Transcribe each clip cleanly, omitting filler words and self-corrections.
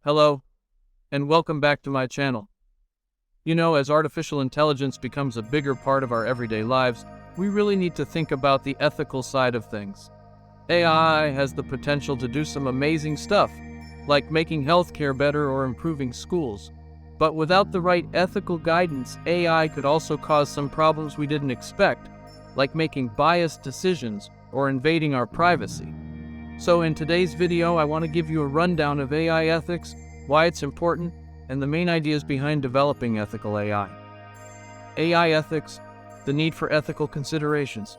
Hello, and welcome back to my channel. As artificial intelligence becomes a bigger part of our everyday lives, we really need to think about the ethical side of things. AI has the potential to do some amazing stuff, like making healthcare better or improving schools. But without the right ethical guidance, AI could also cause some problems we didn't expect, like making biased decisions or invading our privacy. So in today's video, I want to give you a rundown of AI ethics, why it's important, and the main ideas behind developing ethical AI. AI ethics, the need for ethical considerations.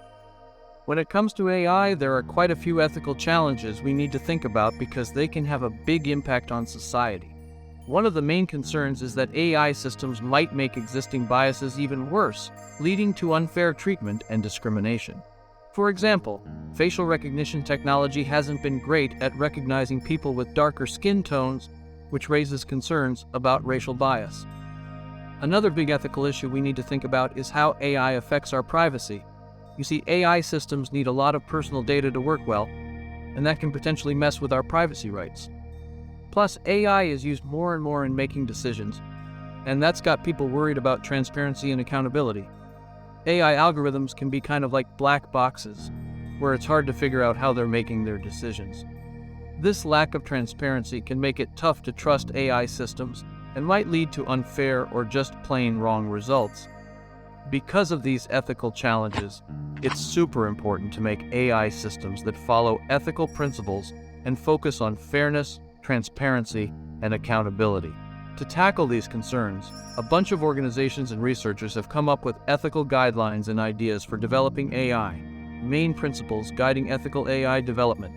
When it comes to AI, there are quite a few ethical challenges we need to think about because they can have a big impact on society. One of the main concerns is that AI systems might make existing biases even worse, leading to unfair treatment and discrimination. For example, facial recognition technology hasn't been great at recognizing people with darker skin tones, which raises concerns about racial bias. Another big ethical issue we need to think about is how AI affects our privacy. You see, AI systems need a lot of personal data to work well, and that can potentially mess with our privacy rights. Plus, AI is used more and more in making decisions, and that's got people worried about transparency and accountability. AI algorithms can be kind of like black boxes, where it's hard to figure out how they're making their decisions. This lack of transparency can make it tough to trust AI systems and might lead to unfair or just plain wrong results. Because of these ethical challenges, it's super important to make AI systems that follow ethical principles and focus on fairness, transparency, and accountability. To tackle these concerns, a bunch of organizations and researchers have come up with ethical guidelines and ideas for developing AI. Main principles guiding ethical AI development.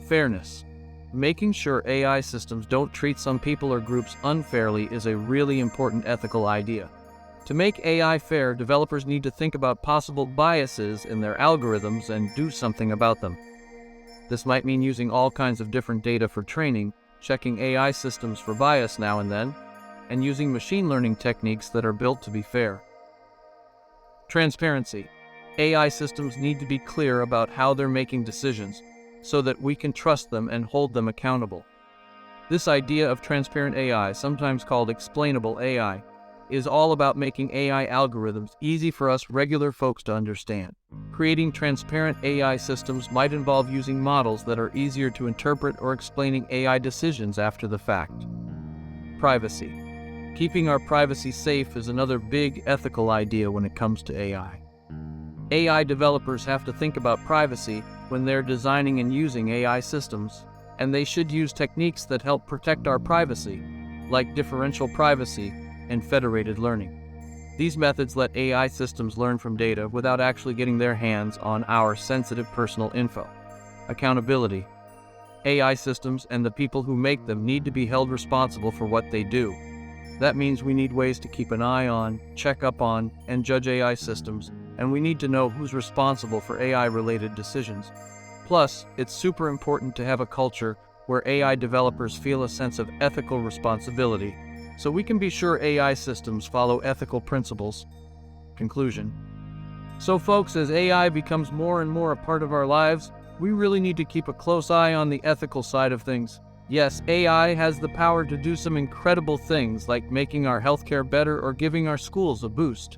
Fairness. Making sure AI systems don't treat some people or groups unfairly is a really important ethical idea. To make AI fair, developers need to think about possible biases in their algorithms and do something about them. This might mean using all kinds of different data for training, checking AI systems for bias now and then, and using machine learning techniques that are built to be fair. Transparency. AI systems need to be clear about how they're making decisions, so that we can trust them and hold them accountable. This idea of transparent AI, sometimes called explainable AI, is all about making AI algorithms easy for us regular folks to understand. Creating transparent AI systems might involve using models that are easier to interpret or explaining AI decisions after the fact. Privacy. Keeping our privacy safe is another big ethical idea when it comes to AI. AI developers have to think about privacy when they're designing and using AI systems, and they should use techniques that help protect our privacy, like differential privacy and federated learning. These methods let AI systems learn from data without actually getting their hands on our sensitive personal info. Accountability. AI systems and the people who make them need to be held responsible for what they do. That means we need ways to keep an eye on, check up on, and judge AI systems, and we need to know who's responsible for AI-related decisions. Plus, it's super important to have a culture where AI developers feel a sense of ethical responsibility, so we can be sure AI systems follow ethical principles. Conclusion. So folks, as AI becomes more and more a part of our lives, we really need to keep a close eye on the ethical side of things. Yes, AI has the power to do some incredible things like making our healthcare better or giving our schools a boost.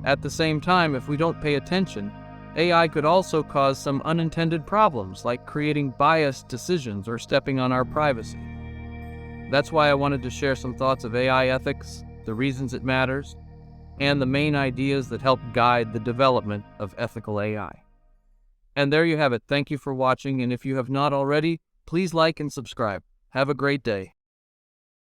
At the same time, if we don't pay attention, AI could also cause some unintended problems like creating biased decisions or stepping on our privacy. That's why I wanted to share some thoughts of AI ethics, the reasons it matters, and the main ideas that help guide the development of ethical AI. And there you have it. Thank you for watching, and if you have not already, please like and subscribe. Have a great day.